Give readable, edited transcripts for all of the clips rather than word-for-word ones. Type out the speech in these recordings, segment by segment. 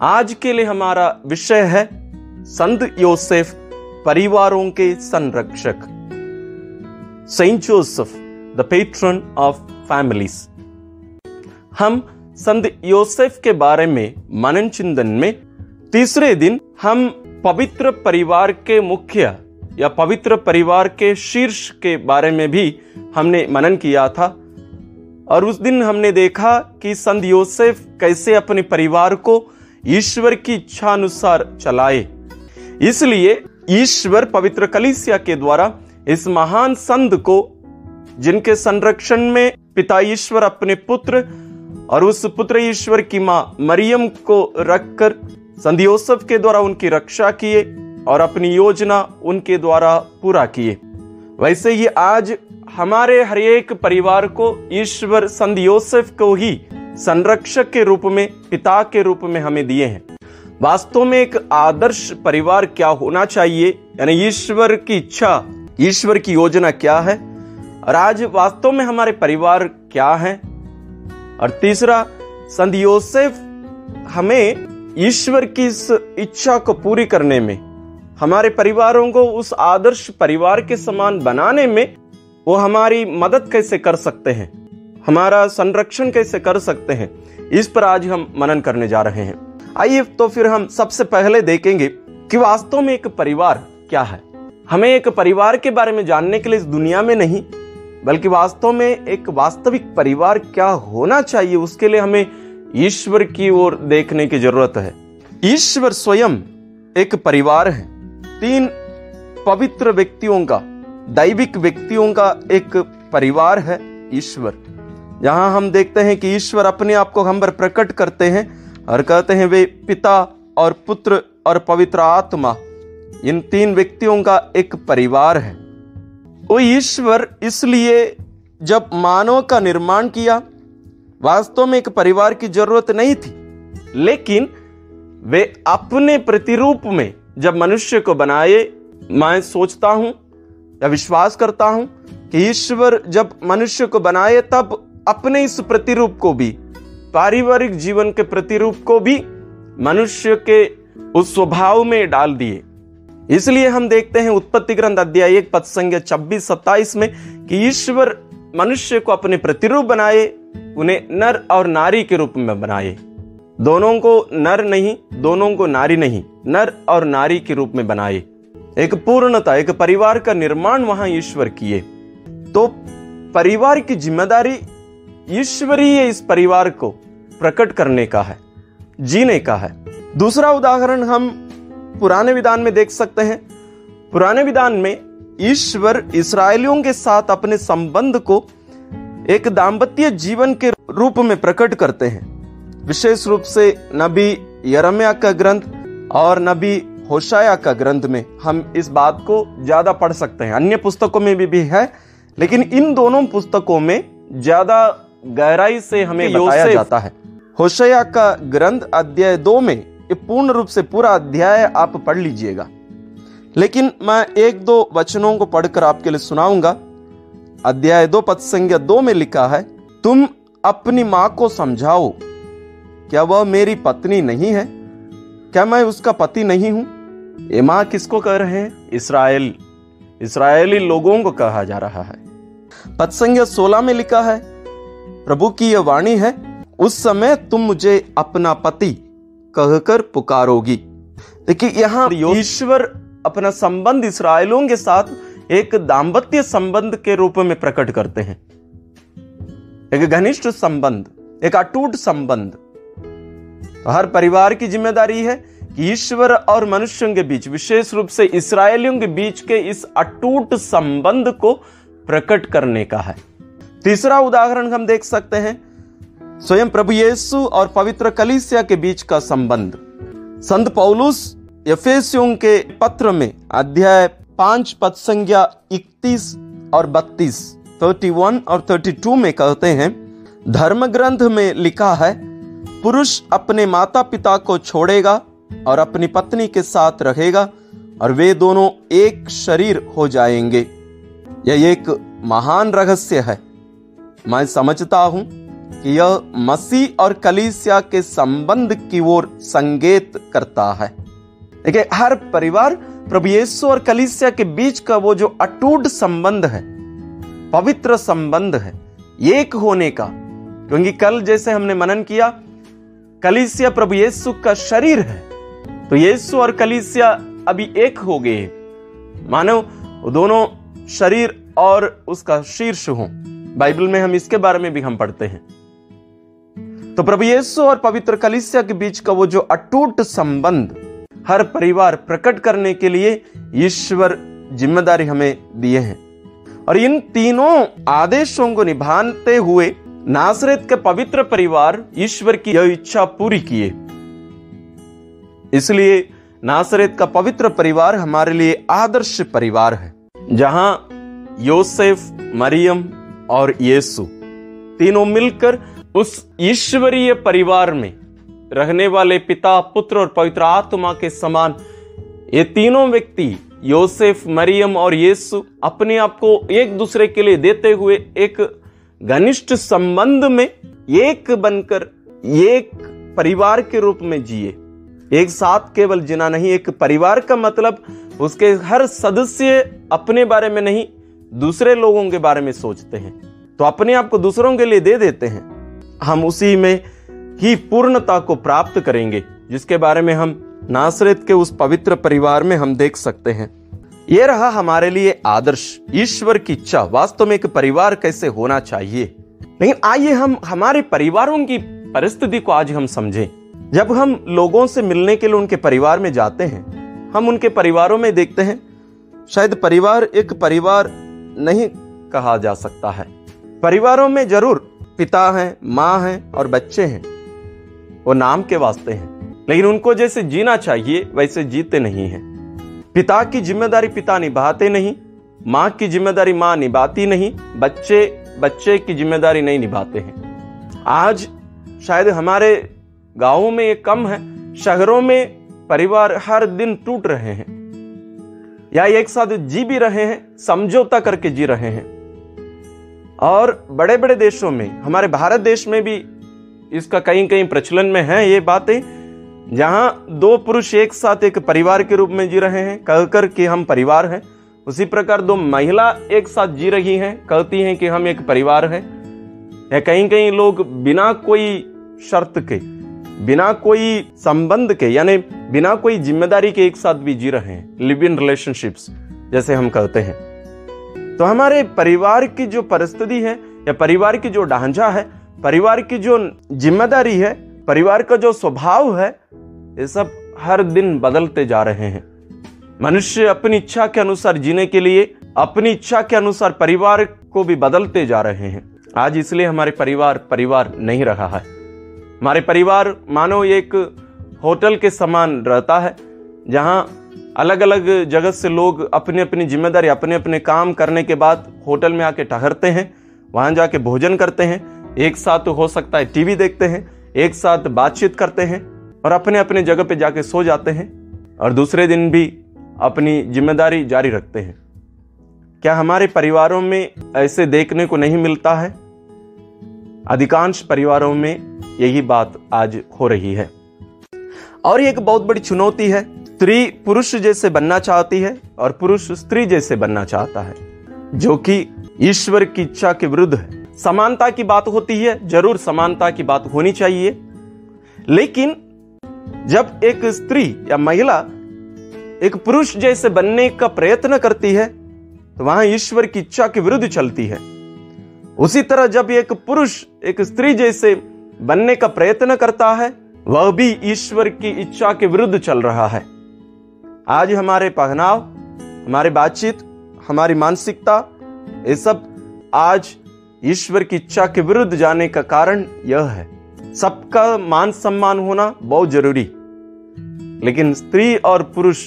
आज के लिए हमारा विषय है संत योसेफ, परिवारों के संरक्षक। Saint Joseph, the patron of families. हम संत योसेफ के बारे में मनन चिंतन में तीसरे दिन हम पवित्र परिवार के मुख्य या पवित्र परिवार के शीर्ष के बारे में भी हमने मनन किया था। और उस दिन हमने देखा कि संत योसेफ कैसे अपने परिवार को ईश्वर की इच्छा अनुसार चलाए। इसलिए ईश्वर पवित्र कलीसिया के द्वारा इस महान संत को, जिनके संरक्षण में पिता ईश्वर अपने पुत्र और उस पुत्र ईश्वर की मां मरियम को रखकर संत योसेफ के द्वारा उनकी रक्षा किए और अपनी योजना उनके द्वारा पूरा किए। वैसे ही आज हमारे हर एक परिवार को ईश्वर संत योसेफ को ही संरक्षक के रूप में, पिता के रूप में हमें दिए हैं। वास्तव में एक आदर्श परिवार क्या होना चाहिए, यानी ईश्वर की इच्छा, ईश्वर की योजना क्या है, और आज वास्तव में हमारे परिवार क्या है। और तीसरा, संत योसेफ हमें ईश्वर की इस इच्छा को पूरी करने में, हमारे परिवारों को उस आदर्श परिवार के समान बनाने में वो हमारी मदद कैसे कर सकते हैं, हमारा संरक्षण कैसे कर सकते हैं, इस पर आज हम मनन करने जा रहे हैं। आइए तो फिर हम सबसे पहले देखेंगे कि वास्तव में एक परिवार क्या है। हमें एक परिवार के बारे में जानने के लिए इस दुनिया में नहीं, बल्कि वास्तव में एक वास्तविक परिवार क्या होना चाहिए, उसके लिए हमें ईश्वर की ओर देखने की जरूरत है। ईश्वर स्वयं एक परिवार है, तीन पवित्र व्यक्तियों का, दैविक व्यक्तियों का एक परिवार है ईश्वर। यहां हम देखते हैं कि ईश्वर अपने आप को हम पर प्रकट करते हैं और कहते हैं वे पिता और पुत्र और पवित्र आत्मा, इन तीन व्यक्तियों का एक परिवार है। वो ईश्वर इसलिए जब मानव का निर्माण किया, वास्तव में एक परिवार की जरूरत नहीं थी, लेकिन वे अपने प्रतिरूप में जब मनुष्य को बनाए। मैं सोचता हूं या विश्वास करता हूं कि ईश्वर जब मनुष्य को बनाए तब अपने इस प्रतिरूप को भी, पारिवारिक जीवन के प्रतिरूप को भी मनुष्य के उस स्वभाव में डाल दिए। इसलिए हम देखते हैं उत्पत्ति ग्रंथ अध्याय 1 पद संख्या 26-27 में कि ईश्वर मनुष्य को अपने प्रतिरूप बनाए, उन्हें नर और नारी के रूप में बनाए। दोनों को नर नहीं, दोनों को नारी नहीं, नर और नारी के रूप में बनाए। एक पूर्णता, एक परिवार का निर्माण वहां ईश्वर किए। तो परिवार की जिम्मेदारी ईश्वरीय इस परिवार को प्रकट करने का है, जीने का है। दूसरा उदाहरण हम पुराने विधान में देख सकते हैं। पुराने विधान में ईश्वर इस्राएलियों के साथ अपने संबंध को एक दाम्पत्य जीवन के रूप में प्रकट करते हैं। विशेष रूप से नबी यिर्मयाह का ग्रंथ और नबी होशाया का ग्रंथ में हम इस बात को ज्यादा पढ़ सकते हैं। अन्य पुस्तकों में भी है, लेकिन इन दोनों पुस्तकों में ज्यादा गहराई से हमें बताया जाता है। होशाया का ग्रंथ अध्याय 2 में ये पूर्ण रूप से पूरा अध्याय आप पढ़ लीजिएगा, लेकिन मैं 1-2 वचनों को पढ़कर आपके लिए सुनाऊंगा। अध्याय 2 पद संख्या 2 में लिखा है, तुम अपनी मां को समझाओ, क्या वह मेरी पत्नी नहीं है? क्या मैं उसका पति नहीं हूं? ये मां किसको कह रहे हैं? इस्राएली लोगों को कहा जा रहा है। पद संख्या 16 में लिखा है, प्रभु की यह वाणी है, उस समय तुम मुझे अपना पति कहकर पुकारोगी। देखिए यहां ईश्वर अपना संबंध इस्राएलियों के साथ एक दाम्पत्य संबंध के रूप में प्रकट करते हैं। एक घनिष्ठ संबंध, एक अटूट संबंध। हर परिवार की जिम्मेदारी है कि ईश्वर और मनुष्यों के बीच, विशेष रूप से इस्राएलियों के बीच के इस अटूट संबंध को प्रकट करने का है। तीसरा उदाहरण हम देख सकते हैं, स्वयं प्रभु यीशु और पवित्र कलीसिया के बीच का संबंध। संत पौलुस एफेसियों के पत्र में अध्याय 5 पद संख्या 31 और 32, 31 और 32 में कहते हैं, धर्म ग्रंथ में लिखा है, पुरुष अपने माता पिता को छोड़ेगा और अपनी पत्नी के साथ रहेगा और वे दोनों एक शरीर हो जाएंगे। यह एक महान रहस्य है। मैं समझता हूं कि यह मसीह और कलीसिया के संबंध की ओर संकेत करता है। देखिए, हर परिवार प्रभु यीशु और कलीसिया के बीच का वो जो अटूट संबंध है, पवित्र संबंध है, एक होने का। क्योंकि कल जैसे हमने मनन किया, कलीसिया प्रभु यीशु का शरीर है, तो यीशु और कलीसिया अभी एक हो गए, मानो दोनों शरीर और उसका शीर्ष हो। बाइबल में हम इसके बारे में भी हम पढ़ते हैं। तो प्रभु यीशु और पवित्र कलीसिया के बीच का वो जो अटूट संबंध हर परिवार प्रकट करने के लिए ईश्वर जिम्मेदारी हमें दिए हैं, और इन तीनों आदेशों को निभाते हुए नासरेत के पवित्र परिवार ईश्वर की यह इच्छा पूरी किए। इसलिए नासरेत का पवित्र परिवार हमारे लिए आदर्श परिवार है, जहां योसेफ, मरियम और यीशु तीनों मिलकर उस ईश्वरीय परिवार में रहने वाले पिता, पुत्र और पवित्र आत्मा के समान ये तीनों व्यक्ति, योसेफ, मरियम और यीशु, अपने आप को एक दूसरे के लिए देते हुए एक घनिष्ठ संबंध में एक बनकर एक परिवार के रूप में जिए। एक साथ केवल जीना नहीं, एक परिवार का मतलब उसके हर सदस्य अपने बारे में नहीं, दूसरे लोगों के बारे में सोचते हैं, तो अपने आप को दूसरों के लिए दे देते हैं। हम उसी में ही पूर्णता को प्राप्त करेंगे, जिसके बारे में हम नासरेत के उस पवित्र परिवार में हम देख सकते हैं। यह रहा हमारे लिए आदर्श, ईश्वर की इच्छा, वास्तव में एक परिवार कैसे होना चाहिए। लेकिन आइए हम हमारे परिवारों की परिस्थिति को आज हम समझें। जब हम लोगों से मिलने के लिए उनके परिवार में जाते हैं, हम उनके परिवारों में देखते हैं, शायद परिवार एक परिवार नहीं कहा जा सकता है। परिवारों में जरूर पिता हैं, माँ हैं और बच्चे हैं, वो नाम के वास्ते हैं, लेकिन उनको जैसे जीना चाहिए वैसे जीते नहीं हैं। पिता की जिम्मेदारी पिता निभाते नहीं, माँ की जिम्मेदारी माँ निभाती नहीं, बच्चे की जिम्मेदारी नहीं निभाते हैं। आज शायद हमारे गांवों में ये कम है, शहरों में परिवार हर दिन टूट रहे हैं, या एक साथ जी भी रहे हैं, समझौता करके जी रहे हैं। और बड़े बड़े देशों में, हमारे भारत देश में भी इसका कहीं कहीं प्रचलन में है ये बातें, जहां दो पुरुष एक साथ एक परिवार के रूप में जी रहे हैं, कहकर कि हम परिवार हैं। उसी प्रकार दो महिला एक साथ जी रही हैं, कहती हैं कि हम एक परिवार हैं। या कहीं कहीं लोग बिना कोई शर्त के, बिना कोई संबंध के, यानी बिना कोई जिम्मेदारी के एक साथ भी जी रहे हैं, लिव इन रिलेशनशिप्स जैसे हम कहते हैं। तो हमारे परिवार की जो परिस्थिति है, या परिवार की जो ढांचा है, परिवार की जो जिम्मेदारी है, परिवार का जो स्वभाव है, ये सब हर दिन बदलते जा रहे हैं। मनुष्य अपनी इच्छा के अनुसार जीने के लिए, अपनी इच्छा के अनुसार परिवार को भी बदलते जा रहे हैं। आज इसलिए हमारे परिवार नहीं रहा है। हमारे परिवार मानो एक होटल के समान रहता है, जहां अलग अलग जगह से लोग अपनी अपनी जिम्मेदारी, अपने अपने काम करने के बाद होटल में आके ठहरते हैं, वहां जाके भोजन करते हैं, एक साथ हो सकता है टीवी देखते हैं, एक साथ बातचीत करते हैं और अपने अपने जगह पे जाके सो जाते हैं, और दूसरे दिन भी अपनी जिम्मेदारी जारी रखते हैं। क्या हमारे परिवारों में ऐसे देखने को नहीं मिलता है? अधिकांश परिवारों में यही बात आज हो रही है। और ये एक बहुत बड़ी चुनौती है। स्त्री पुरुष जैसे बनना चाहती है और पुरुष स्त्री जैसे बनना चाहता है, जो कि ईश्वर की इच्छा के विरुद्ध है। समानता की बात होती है, जरूर समानता की बात होनी चाहिए, लेकिन जब एक स्त्री या महिला एक पुरुष जैसे बनने का प्रयत्न करती है, तो वहां ईश्वर की इच्छा के विरुद्ध चलती है। उसी तरह जब एक पुरुष एक स्त्री जैसे बनने का प्रयत्न करता है, वह भी ईश्वर की इच्छा के विरुद्ध चल रहा है। आज हमारे पहनाव, हमारे बातचीत, हमारी मानसिकता, ये सब आज ईश्वर की इच्छा के विरुद्ध जाने का कारण यह है। सबका मान सम्मान होना बहुत जरूरी, लेकिन स्त्री और पुरुष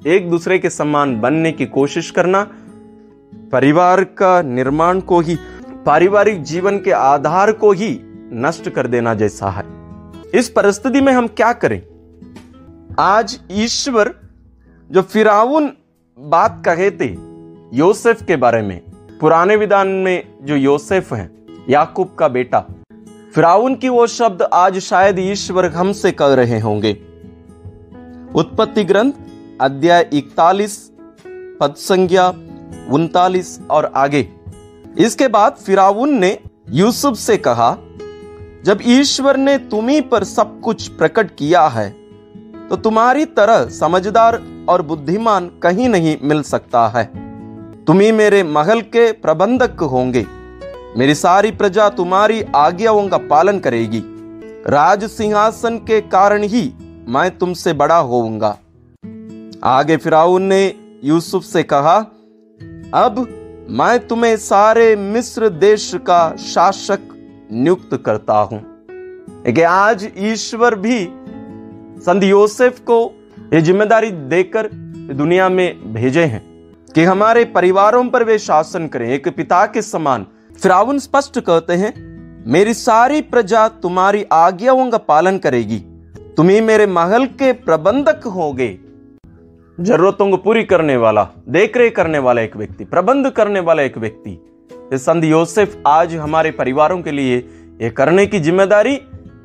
एक दूसरे के समान बनने की कोशिश करना परिवार का निर्माण को ही, पारिवारिक जीवन के आधार को ही नष्ट कर देना जैसा है। इस परिस्थिति में हम क्या करें? आज ईश्वर जो फिरौन बात कहे थे योसेफ के बारे में, पुराने विधान में जो योसेफ है, याकूब का बेटा, फिरौन की वो शब्द आज शायद ईश्वर हमसे कह रहे होंगे। उत्पत्ति ग्रंथ अध्याय 41 पद संख्या 39 और आगे। इसके बाद फिरौन ने यूसुफ से कहा, जब ईश्वर ने तुम्हीं पर सब कुछ प्रकट किया है तो तुम्हारी तरह समझदार और बुद्धिमान कहीं नहीं मिल सकता है। तुम ही मेरे महल के प्रबंधक होंगे। मेरी सारी प्रजा तुम्हारी आज्ञाओं का पालन करेगी। राज सिंहासन के कारण ही मैं तुमसे बड़ा होऊंगा। आगे फिरौन ने यूसुफ से कहा, अब मैं तुम्हें सारे मिस्र देश का शासक नियुक्त करता हूं। लेकिन आज ईश्वर भी संत योसेफ को ये जिम्मेदारी देकर दुनिया में भेजे हैं कि हमारे परिवारों पर वे शासन करें एक पिता के समान। फिरौन स्पष्ट कहते हैं, मेरी सारी प्रजा तुम्हारी आज्ञाओं का पालन करेगी। तुम ही मेरे महल के प्रबंधक होगे। जरूरतों को पूरी करने वाला, देख रेख करने वाला एक व्यक्ति, प्रबंध करने वाला एक व्यक्ति। संत योसेफ आज हमारे परिवारों के लिए ये करने की जिम्मेदारी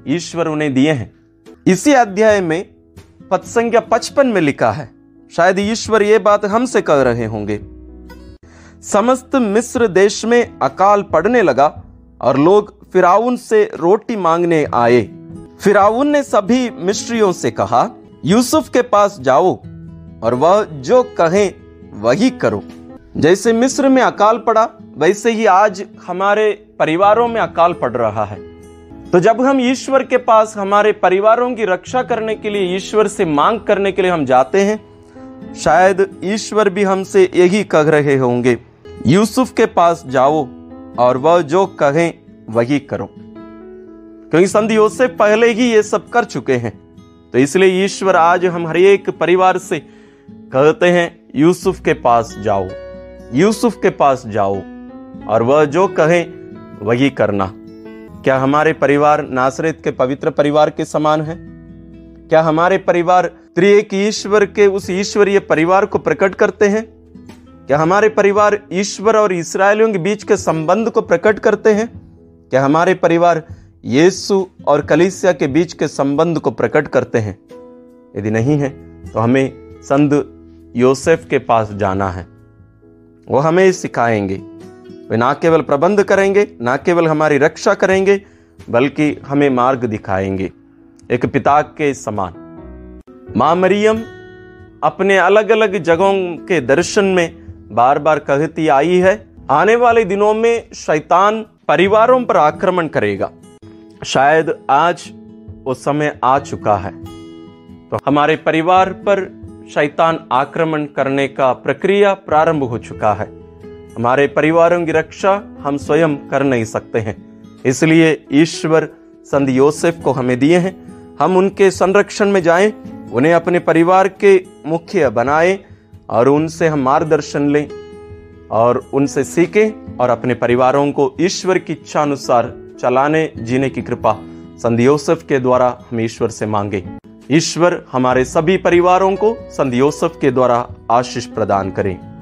ईश्वर उन्हें दिए हैं। इसी अध्याय में पद संख्या 55 में लिखा है, शायद ईश्वर ये बात हमसे कह रहे होंगे। समस्त मिस्र देश में अकाल पड़ने लगा और लोग फिरौन से रोटी मांगने आए। फिरौन ने सभी मिस्रियों से कहा, यूसुफ के पास जाओ और वह जो कहे वही करो। जैसे मिस्र में अकाल पड़ा वैसे ही आज हमारे परिवारों में अकाल पड़ रहा है। तो जब हम ईश्वर के पास हमारे परिवारों की रक्षा करने के लिए, ईश्वर से मांग करने के लिए हम जाते हैं, शायद ईश्वर भी हमसे यही कह रहे होंगे, यूसुफ के पास जाओ और वह जो कहे वही करो। क्योंकि संत योसेफ पहले ही ये सब कर चुके हैं। तो इसलिए ईश्वर आज हम हर एक परिवार से कहते हैं, यूसुफ के पास जाओ, यूसुफ के पास जाओ और वह जो कहे वही करना। क्या हमारे परिवार नासरेत के पवित्र परिवार के समान है? क्या हमारे परिवार त्रिएक ईश्वर के उस ईश्वरीय परिवार को प्रकट करते हैं? क्या हमारे परिवार ईश्वर और इस्राएलियों के बीच के संबंध को प्रकट करते हैं? क्या हमारे परिवार यीशु और कलीसिया के बीच के संबंध को प्रकट करते हैं? यदि नहीं है तो हमें संत योसेफ के पास जाना है। वो हमें सिखाएंगे। वे ना केवल प्रबंध करेंगे, ना केवल हमारी रक्षा करेंगे, बल्कि हमें मार्ग दिखाएंगे एक पिता के समान। मां मरियम अपने अलग अलग जगहों के दर्शन में बार बार कहती आई है, आने वाले दिनों में शैतान परिवारों पर आक्रमण करेगा। शायद आज वो समय आ चुका है। तो हमारे परिवार पर शैतान आक्रमण करने का प्रक्रिया प्रारंभ हो चुका है। हमारे परिवारों की रक्षा हम स्वयं कर नहीं सकते हैं। इसलिए ईश्वर संत योसेफ को हमें दिए हैं। हम उनके संरक्षण में जाएं, उन्हें अपने परिवार के मुखिया बनाएं और उनसे हम मार्गदर्शन लें और उनसे सीखें और अपने परिवारों को ईश्वर की इच्छा अनुसार चलाने, जीने की कृपा संत योसेफ के द्वारा हम ईश्वर से मांगे। ईश्वर हमारे सभी परिवारों को संत योसेफ के द्वारा आशीष प्रदान करें।